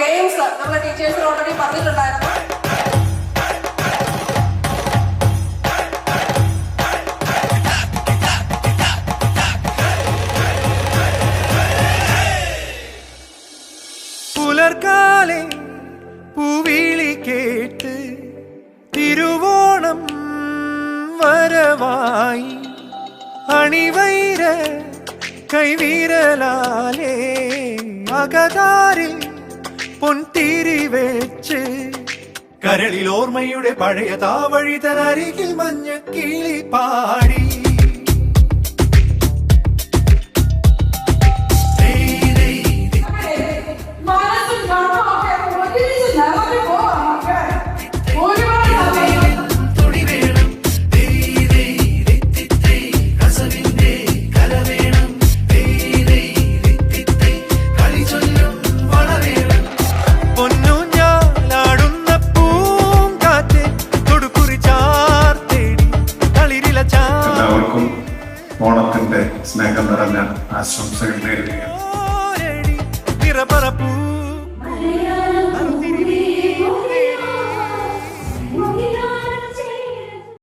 Games നമ്മുടെ ടീച്ചേഴ്സിന് already പറഞ്ഞിട്ടുണ്ടായിരുന്നു. പുലർക്കാലെ പൂവിളി കേട്ട് തിരുവോണം വരവായി അണിവൈര കൈവിരലാലേ അകതാരിൽ പൊൻതിരി വെച്ച് കരളിൽ ഓർമ്മയുടെ പഴയ താവഴി തനരികിൽ മഞ്ഞ കിളി പാടി ഓണത്തിന്റെ സ്നേഹം നിറഞ്ഞ ആശംസകൾ നേരുകയാണ്.